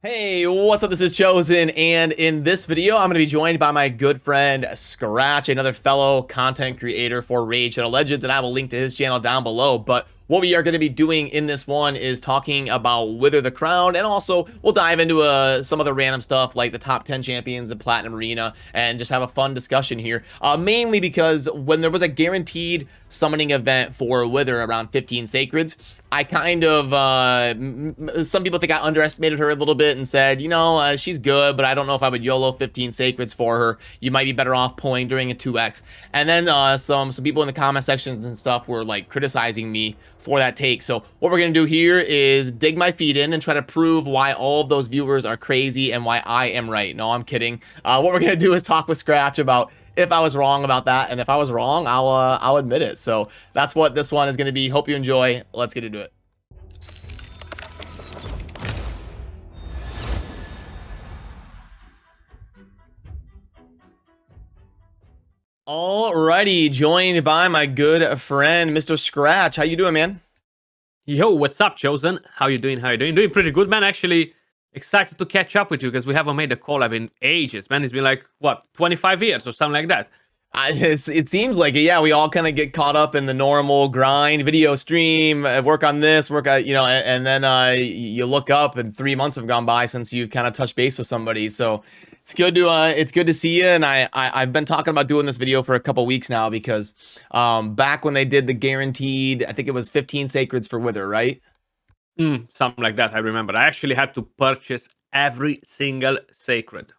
Hey, what's up? This is Chosen, and in this video, I'm going to be joined by my good friend Skratch, another fellow content creator for Raid Shadow Legends, and I have a link to his channel down below. But what we are going to be doing in this one is talking about Wythir the Crown, and also we'll dive into some other random stuff like the top 10 champions in Platinum Arena, and just have a fun discussion here. Mainly because when there was a guaranteed summoning event for Wythir around 15 Sacreds, I kind of, some people think I underestimated her a little bit and said, you know, she's good, but I don't know if I would YOLO 15 Sacreds for her. You might be better off pulling during a 2x. And then some people in the comment sections and stuff were like criticizing me for that take. So what we're going to do here is dig my feet in and try to prove why all of those viewers are crazy and why I am right. No, I'm kidding. What we're going to do is talk with Skratch about if I was wrong about that, and if I was wrong, I'll admit it. So that's what this one is going to be. Hope you enjoy. Let's get into it. Alrighty, joined by my good friend, Mr. Skratch. How you doing, man? Yo, what's up, Chosen? How you doing? How you doing? Doing pretty good, man. Actually, excited to catch up with you because we haven't made a collab in ages, man. It's been like, what, 25 years or something like that. It seems like it. Yeah, we all kind of get caught up in the normal grind, video stream, work on this, work on, you know, and then you look up and 3 months have gone by since you've kind of touched base with somebody. So it's good to see you. And I've been talking about doing this video for a couple weeks now because back when they did the guaranteed, I think it was 15 Sacreds for Wythir, right? Something like that. I remember. I actually had to purchase every single sacred.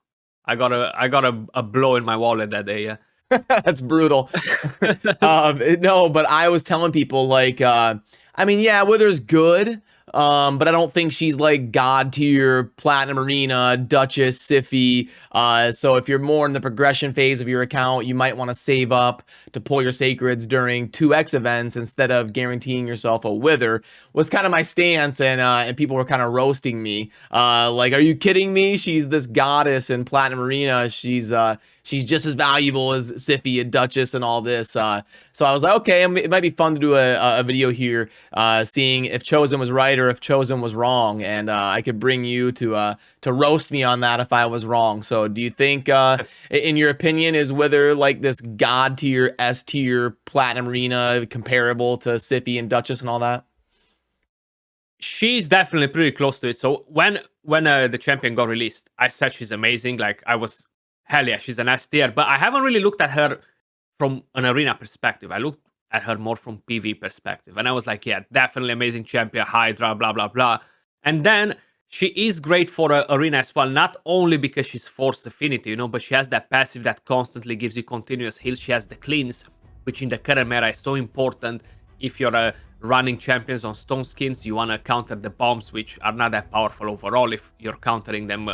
I got a blow in my wallet that day. Yeah. That's brutal. No, but I was telling people like, I mean, yeah, Wythir's good, but I don't think she's like god tier, Platinum Arena, Duchess, Siphi. So if you're more in the progression phase of your account, you might want to save up to pull your sacreds during 2x events instead of guaranteeing yourself a Wythir. Was kind of my stance, and people were kind of roasting me. Like, are you kidding me? She's this goddess in Platinum Arena. She's just as valuable as Siphi and Duchess and all this. So I was like, okay, it might be fun to do a video here, seeing if Chosen was right or if Chosen was wrong, and I could bring you to roast me on that if I was wrong. So do you think, in your opinion, is Wythir like this god tier, S tier Platinum Arena comparable to Siphi and Duchess and all that? She's definitely pretty close to it. So when the champion got released, I said she's amazing. Like I was, hell yeah, she's an S tier. But I haven't really looked at her from an arena perspective. I looked at her more from PV perspective, and I was like, yeah, definitely amazing champion, Hydra, blah blah blah. And then she is great for arena as well, not only because she's force affinity, you know, but she has that passive that constantly gives you continuous heals. She has the cleanse, which in the current meta is so important. If you're running champions on stone skins, you want to counter the bombs, which are not that powerful overall if you're countering them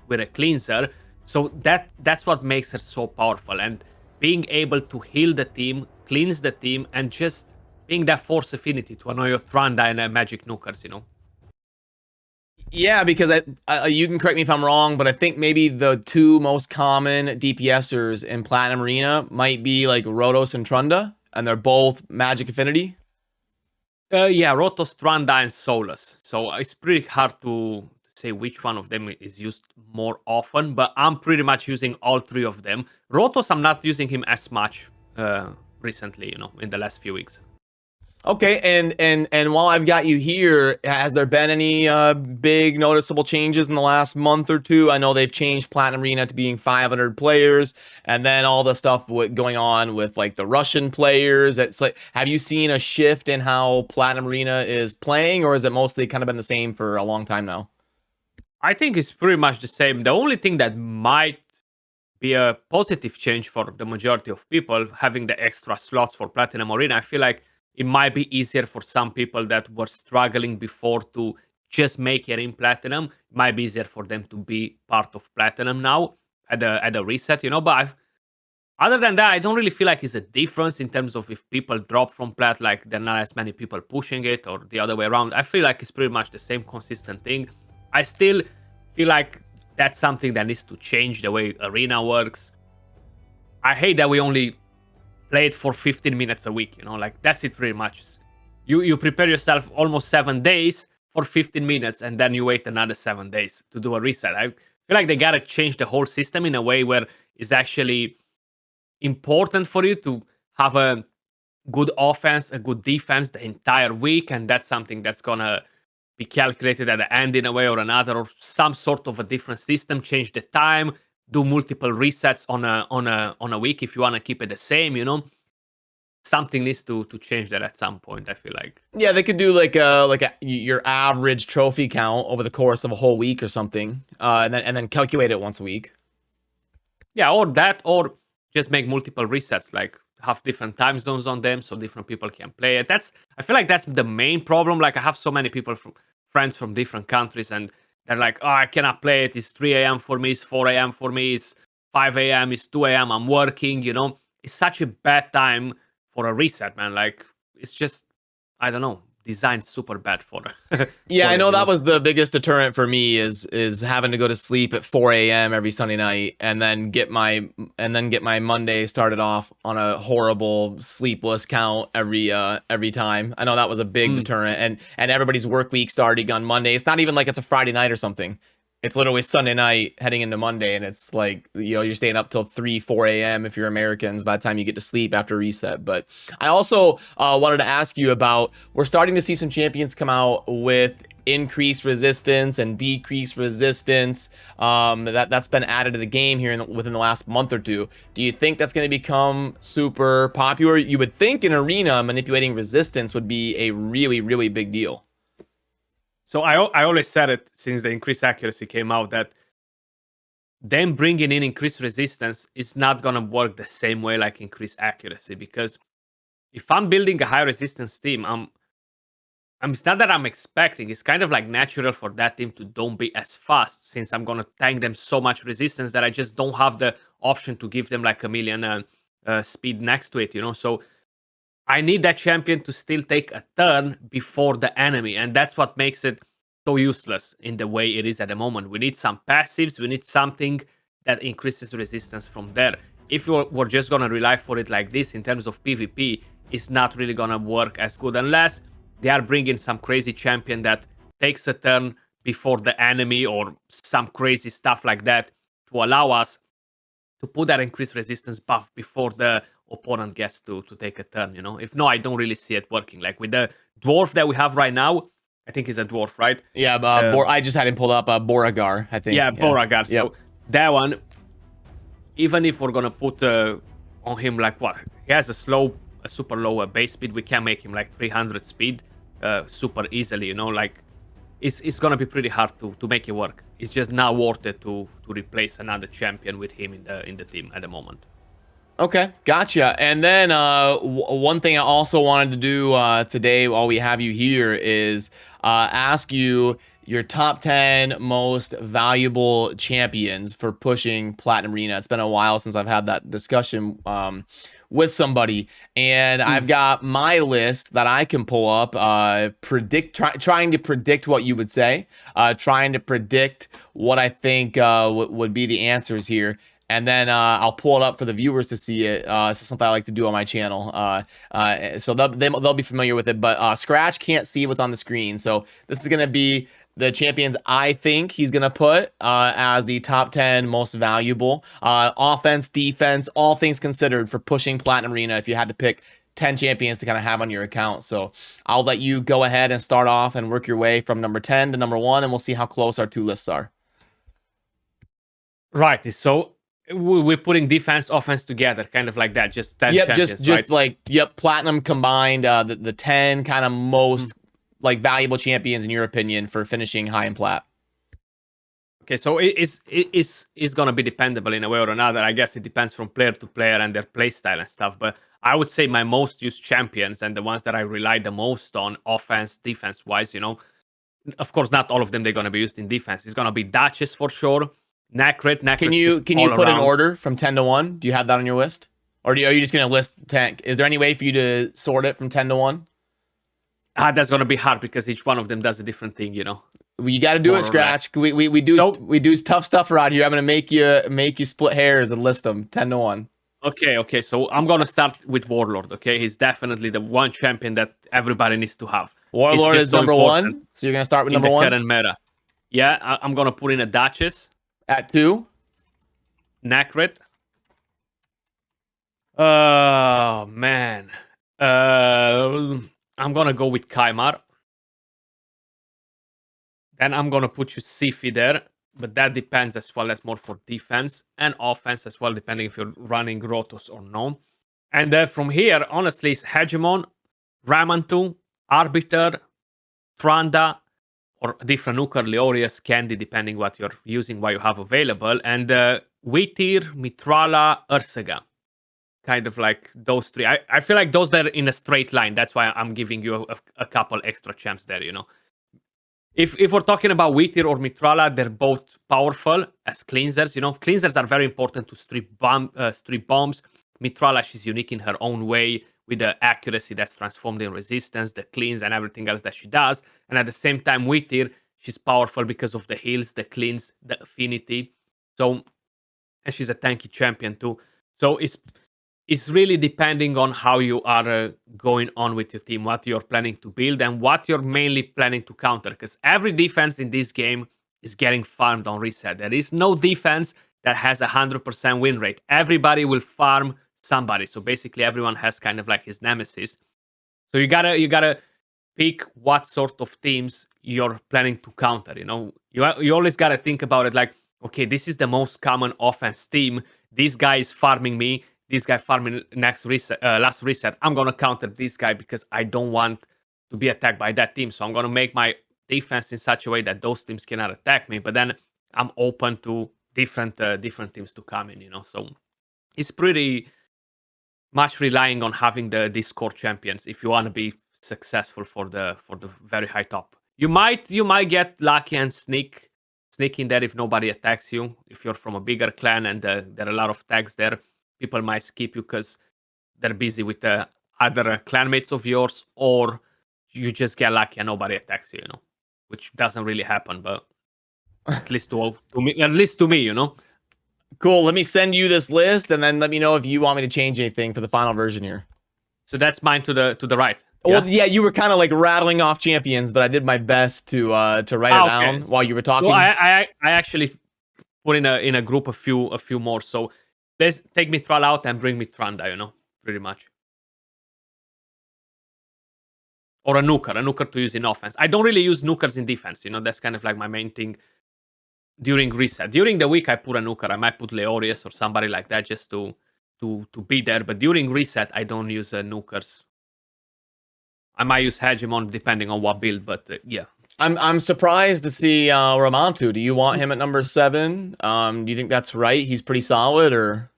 with a cleanser. So that's what makes her so powerful, and being able to heal the team, cleanse the team, and just being that force affinity to annoy your Tranda and Magic Nukers, you know. Yeah, because you can correct me if I'm wrong, but I think maybe the two most common DPSers in Platinum Arena might be like Rotos and Trunda, and they're both Magic Affinity. Yeah, Rotos, Tranda, and Solus. So it's pretty hard to say which one of them is used more often, but I'm pretty much using all three of them. Rotos, I'm not using him as much recently, you know, in the last few weeks. Okay, and while I've got you here, has there been any big noticeable changes in the last month or two? I know they've changed Platinum Arena to being 500 players, and then all the stuff going on with like the Russian players. It's like, have you seen a shift in how Platinum Arena is playing, or is it mostly kind of been the same for a long time now? I think it's pretty much the same. The only thing that might be a positive change for the majority of people, having the extra slots for Platinum Arena, I feel like it might be easier for some people that were struggling before to just make it in Platinum. It might be easier for them to be part of Platinum now at a reset, you know. But other than that, I don't really feel like it's a difference in terms of if people drop from Plat, like there are not as many people pushing it, or the other way around. I feel like it's pretty much the same consistent thing. I still feel like that's something that needs to change the way Arena works. I hate that we only play it for 15 minutes a week, you know, like that's it pretty much. You prepare yourself almost 7 days, for 15 minutes and then you wait another 7 days to do a reset. I feel like they gotta change the whole system in a way where it's actually important for you to have a good offense, a good defense the entire week, and that's something that's gonna be calculated at the end in a way or another, or some sort of a different system. Change the time, do multiple resets on a week if you want to keep it the same. Something needs to change that at some point. I feel like. Yeah, they could do like your average trophy count over the course of a whole week or something, and then calculate it once a week. Yeah, or that, or just make multiple resets, like have different time zones on them so different people can play it. I feel like that's the main problem. Like I have so many friends from different countries, and they're like, oh, I cannot play it. It's 3 a.m. for me. It's 4 a.m. for me. It's 5 a.m. It's 2 a.m. I'm working. It's such a bad time for a reset, man. Like it's just, I don't know, designed super bad for yeah, I know that was the biggest deterrent for me is having to go to sleep at 4 a.m. every Sunday night and then get my Monday started off on a horrible sleepless count every time. I know that was a big deterrent, and everybody's work week starting on Monday. It's not even like it's a Friday night or something. It's literally Sunday night heading into Monday, and it's like, you're staying up till 3, 4 a.m. if you're Americans by the time you get to sleep after reset. But I also wanted to ask you about, we're starting to see some champions come out with increased resistance and decreased resistance that's been added to the game here within the last month or two. Do you think that's going to become super popular? You would think in Arena, manipulating resistance would be a really, really big deal. So I always said it since the increased accuracy came out, that them bringing in increased resistance is not going to work the same way like increased accuracy. Because if I'm building a high resistance team, it's not that I'm expecting. It's kind of like natural for that team to don't be as fast, since I'm going to tank them so much resistance that I just don't have the option to give them like a million speed next to it, So I need that champion to still take a turn before the enemy, and that's what makes it so useless in the way it is at the moment. We need some passives, we need something that increases resistance from there. If we're just gonna rely for it like this in terms of PvP, it's not really gonna work as good unless they are bringing some crazy champion that takes a turn before the enemy or some crazy stuff like that to allow us to put that increased resistance buff before the opponent gets to take a turn, If no, I don't really see it working. Like with the dwarf that we have right now, I think he's a dwarf, right? Yeah, I just had him pulled up, Beauregard, I think. Yeah, Beauregard. Yep. So that one, even if we're gonna put on him like what? He has a super low base speed. We can make him like 300 speed super easily, Like it's gonna be pretty hard to make it work. It's just not worth it to replace another champion with him in the team at the moment. Okay, gotcha. And then one thing I also wanted to do today while we have you here is ask you your top 10 most valuable champions for pushing Platinum Arena. It's been a while since I've had that discussion with somebody, and I've got my list that I can pull up, trying to predict what you would say, trying to predict what I think would be the answers here. And then I'll pull it up for the viewers to see it. This is something I like to do on my channel. So they'll be familiar with it. But Skratch can't see what's on the screen. So this is going to be the champions I think he's going to put as the top 10 most valuable. Offense, defense, all things considered for pushing Platinum Arena if you had to pick 10 champions to kind of have on your account. So I'll let you go ahead and start off and work your way from number 10 to number 1. And we'll see how close our two lists are. Right. So we're putting defense, offense together, kind of like that. Just 10 champions, just right? like Platinum combined. The 10 kind of most like valuable champions in your opinion for finishing high in plat. Okay, so it's gonna be dependable in a way or another. I guess it depends from player to player and their play style and stuff. But I would say my most used champions and the ones that I rely the most on offense, defense wise, of course, not all of them they're gonna be used in defense. It's gonna be Duchess for sure. Necrit. Can you put an order from 10 to 1? Do you have that on your list? Or are you just going to list 10? Is there any way for you to sort it from 10 to 1? That's going to be hard because each one of them does a different thing, Well, you got to do it, Skratch. We do tough stuff around here. I'm going to make you split hairs and list them 10 to 1. Okay. So I'm going to start with Warlord, okay? He's definitely the one champion that everybody needs to have. Warlord is so number important 1. So you're going to start with in number the 1? current meta. Yeah, I'm going to put in a Duchess. At 2? Nacrit. Oh, man. I'm going to go with Kaimar. Then I'm going to put you Sifi there. But that depends as well. That's more for defense and offense as well, depending if you're running Rotos or no. And from here, honestly, it's Hegemon, Ramantu, Arbiter, Tranda, or different Nuker, Leorius, Candy, depending what you're using, what you have available. And Wythir, Mitrala, Ursaga. Kind of like those 3. I feel like those are in a straight line. That's why I'm giving you a couple extra champs there, you know. If we're talking about Wythir or Mitrala, they're both powerful as cleansers. You know, cleansers are very important to strip bombs. Mitrala, she's unique in her own way with the accuracy that's transformed in resistance, the cleans, and everything else that she does. And at the same time, Wythir, she's powerful because of the heals, the cleans, the affinity. So, and she's a tanky champion too. So it's really depending on how you are going on with your team, what you're planning to build, and what you're mainly planning to counter. Because every defense in this game is getting farmed on reset. There is no defense that has 100% win rate. Everybody will farm somebody. So basically, everyone has kind of like his nemesis. So you gotta pick what sort of teams you're planning to counter. You know, you always gotta think about it like, okay, this is the most common offense team. This guy is farming me. This guy farming next reset, last reset. I'm gonna counter this guy because I don't want to be attacked by that team. So I'm gonna make my defense in such a way that those teams cannot attack me. But then I'm open to different teams to come in. You know, so it's pretty much relying on having these core champions if you want to be successful for the very high top. You might get lucky and sneak in there if nobody attacks you. If you're from a bigger clan and there are a lot of tags there, people might skip you because they're busy with the other clanmates of yours, or you just get lucky and nobody attacks you. You know, which doesn't really happen, but at least to me, you know. Cool. Let me send you this list, and then let me know if you want me to change anything for the final version here. So that's mine to the right. Well, yeah, you were kind of like rattling off champions, but I did my best to write it down while you were talking. Well, I actually put in a group a few more. So let's take Mithral out and bring Mithranda, you know, pretty much. Or a nuker to use in offense. I don't really use nukers in defense, you know, that's kind of like my main thing during reset. During the week, I put a nuker. I might put Leorius or somebody like that just to be there. But during reset, I don't use nukers. I might use Hegemon depending on what build, but yeah. I'm surprised to see Ramantu. Do you want him at number 7? Do you think that's right? He's pretty solid, or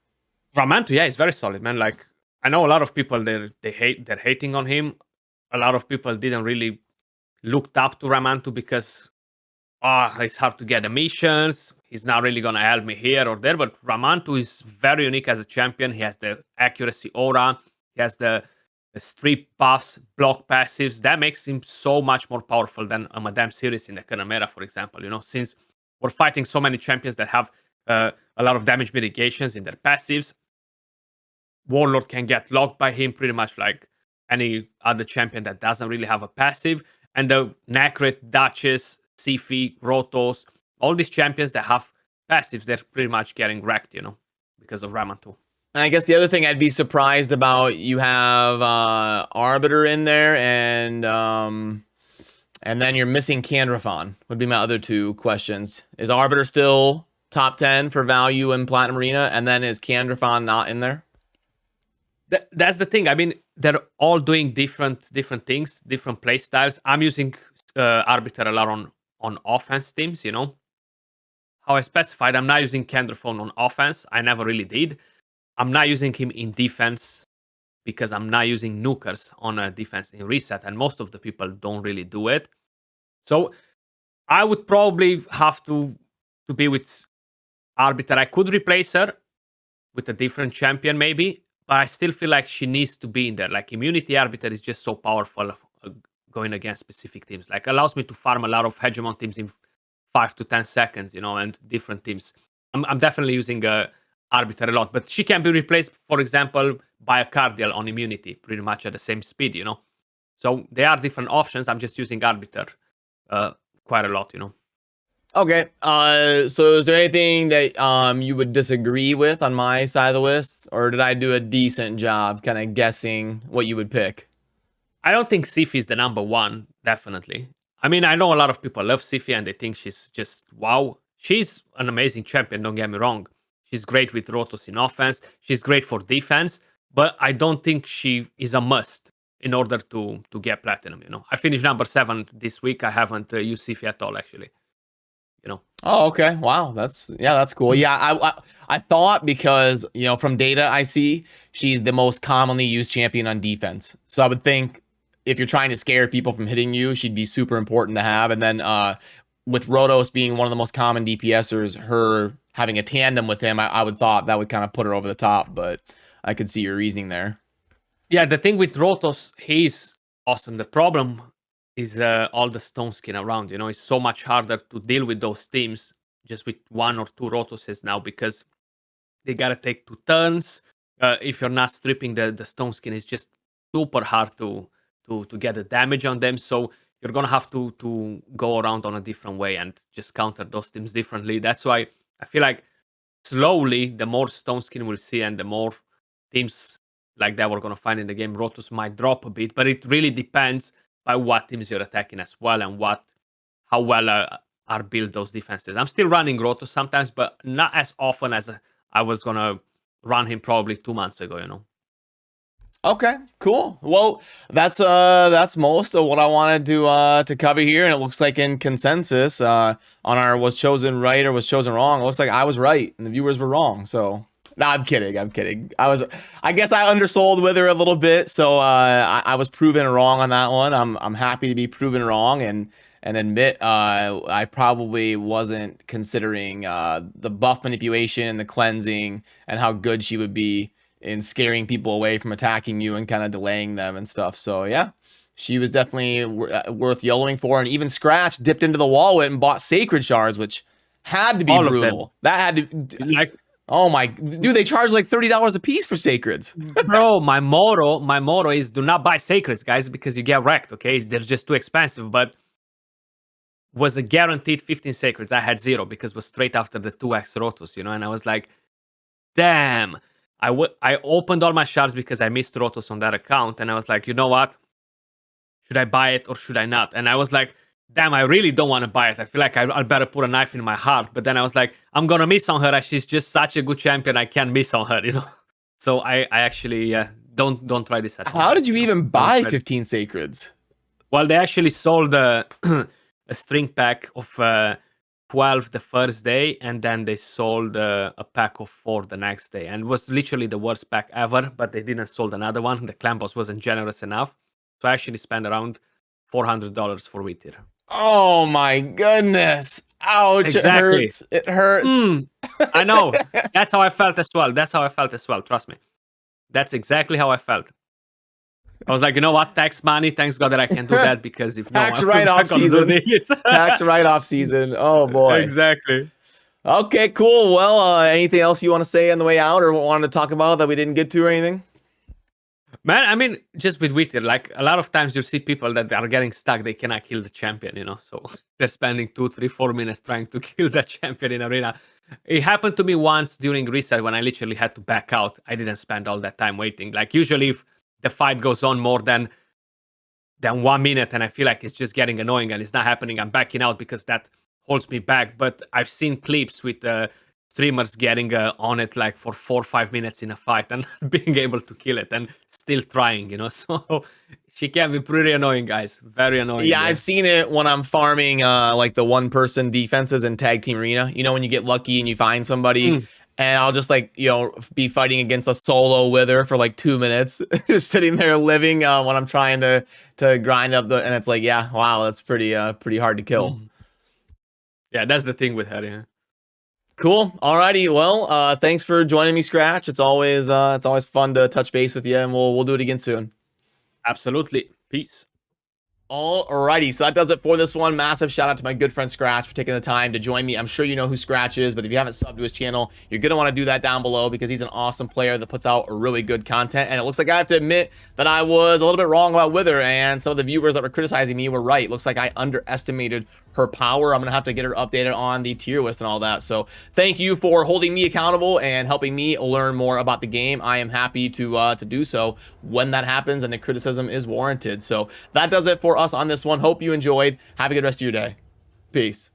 Ramantu? Yeah, he's very solid, man. Like, I know a lot of people they're hating on him. A lot of people didn't really looked up to Ramantu because it's hard to get the missions. He's not really gonna help me here or there. But Ramantu is very unique as a champion. He has the accuracy aura. He has the strip buffs, block passives. That makes him so much more powerful than a Madame Series in the current meta, for example. You know, since we're fighting so many champions that have a lot of damage mitigations in their passives, Warlord can get locked by him pretty much like any other champion that doesn't really have a passive. And the Nacrit, Duchess, Sifi, Rotos, all these champions that have passives, they're pretty much getting wrecked, you know, because of Ramantu. And I guess the other thing I'd be surprised about, you have Arbiter in there, and then you're missing Candrafon, would be my other 2 questions. Is Arbiter still top 10 for value in Platinum Arena, and then is Candrafon not in there? That's the thing. I mean, they're all doing different things, different play styles. I'm using Arbiter a lot on offense teams, you know. How I specified, I'm not using Candrafon on offense. I never really did. I'm not using him in defense because I'm not using nukers on a defense in reset, and most of the people don't really do it. So I would probably have to be with Arbiter. I could replace her with a different champion maybe, but I still feel like she needs to be in there. Like, Immunity Arbiter is just so powerful going against specific teams. Like, allows me to farm a lot of Hegemon teams in 5 to 10 seconds, you know, and different teams. I'm definitely using Arbiter a lot, but she can be replaced, for example, by a Cardial on Immunity, pretty much at the same speed, you know. So there are different options. I'm just using Arbiter quite a lot, you know. Okay. So is there anything that you would disagree with on my side of the list, or did I do a decent job kind of guessing what you would pick? I don't think Sifi is the number one, definitely. I mean, I know a lot of people love Sifi and they think she's just wow. She's an amazing champion, don't get me wrong. She's great with Rotos in offense. She's great for defense, but I don't think she is a must in order to get platinum, you know. I finished number 7 this week. I haven't used Sifi at all, actually. You know. Oh, okay. Wow. That's cool. Yeah, I thought, because, you know, from data I see, she's the most commonly used champion on defense. So I would think if you're trying to scare people from hitting you, she'd be super important to have. And then with Rotos being one of the most common DPSers, her having a tandem with him, I would thought that would kind of put her over the top, but I could see your reasoning there. Yeah, the thing with Rotos, he's awesome. The problem is all the stone skin around. You know, it's so much harder to deal with those teams just with 1 or 2 Rotoses now, because they gotta take 2 turns. If you're not stripping the stone skin, it's just super hard to get the damage on them. So you're gonna have to go around on a different way and just counter those teams differently. That's why I feel like slowly, the more stone skin we'll see and the more teams like that we're gonna find in the game, Rotos might drop a bit. But it really depends by what teams you're attacking as well, and how well are built those defenses. I'm still running Rotos sometimes, but not as often as I was gonna run him probably 2 months ago, you know. Okay, cool. Well, that's most of what I wanted to cover here, and it looks like in consensus on our was chosen right or was chosen wrong, it looks like I was right and the viewers were wrong. So, no, I'm kidding. I guess I undersold Wythir a little bit, so I was proven wrong on that one. I'm happy to be proven wrong and admit I probably wasn't considering the buff manipulation and the cleansing and how good she would be in scaring people away from attacking you and kind of delaying them and stuff. So yeah, she was definitely worth YOLOing for. And even Skratch dipped into the wallet and bought sacred shards, which had to be All brutal. That had to, like, oh my dude, they charge like $30 a piece for sacreds. Bro, my motto is do not buy sacreds, guys, because you get wrecked. Okay, they're just too expensive. But was a guaranteed 15 sacreds. I had 0 because it was straight after the 2x Rotos, you know, and I was like, damn. I opened all my shards because I missed Rotos on that account, and I was like, you know what? Should I buy it or should I not? And I was like, damn, I really don't want to buy it. I feel like I'd better put a knife in my heart. But then I was like, I'm gonna miss on her. She's just such a good champion. I can't miss on her, you know. So I actually don't try this. How did you even buy 15 sacreds? Well, they actually sold a string pack of 12 the first day, and then they sold a pack of 4 the next day, and it was literally the worst pack ever. But they didn't sold another one. The clan boss wasn't generous enough, so I actually spent around $400 for Wythir. Oh my goodness! Ouch! Exactly. It hurts. I know. That's how I felt as well. Trust me. That's exactly how I felt. I was like, you know what? Tax money. Thanks God that I can do that, because if tax write-off season. Tax write-off season. Oh boy. Exactly. Okay, cool. Well, anything else you want to say on the way out, or wanted to talk about that we didn't get to, or anything? Man, I mean, just with Wythir, like a lot of times you see people that are getting stuck. They cannot kill the champion, you know. So they're spending 2, 3, 4 minutes trying to kill that champion in arena. It happened to me once during reset when I literally had to back out. I didn't spend all that time waiting. Like usually, if the fight goes on more than 1 minute and I feel like it's just getting annoying and it's not happening, I'm backing out because that holds me back. But I've seen clips with streamers getting on it like for 4 or 5 minutes in a fight and being able to kill it and still trying, you know. So she can be pretty annoying, guys. Very annoying. Yeah, I've seen it when I'm farming like the 1-person defenses in Tag Team Arena. You know, when you get lucky and you find somebody. And I'll just like, you know, be fighting against a solo Wythir for like 2 minutes, just sitting there living when I'm trying to grind up and it's like, yeah, wow, that's pretty hard to kill. Yeah, that's the thing with her. Yeah. Cool. Alrighty. Well, thanks for joining me, Skratch. It's always fun to touch base with you, and we'll do it again soon. Absolutely. Peace. Alrighty, so that does it for this one. Massive shout out to my good friend Skratch for taking the time to join me. I'm sure you know who Skratch is, but if you haven't subbed to his channel, you're going to want to do that down below because he's an awesome player that puts out really good content. And it looks like I have to admit that I was a little bit wrong about Wythir, and some of the viewers that were criticizing me were right. Looks like I underestimated her power. I'm going to have to get her updated on the tier list and all that. So thank you for holding me accountable and helping me learn more about the game. I am happy to do so when that happens and the criticism is warranted. So that does it for us on this one. Hope you enjoyed. Have a good rest of your day. Peace.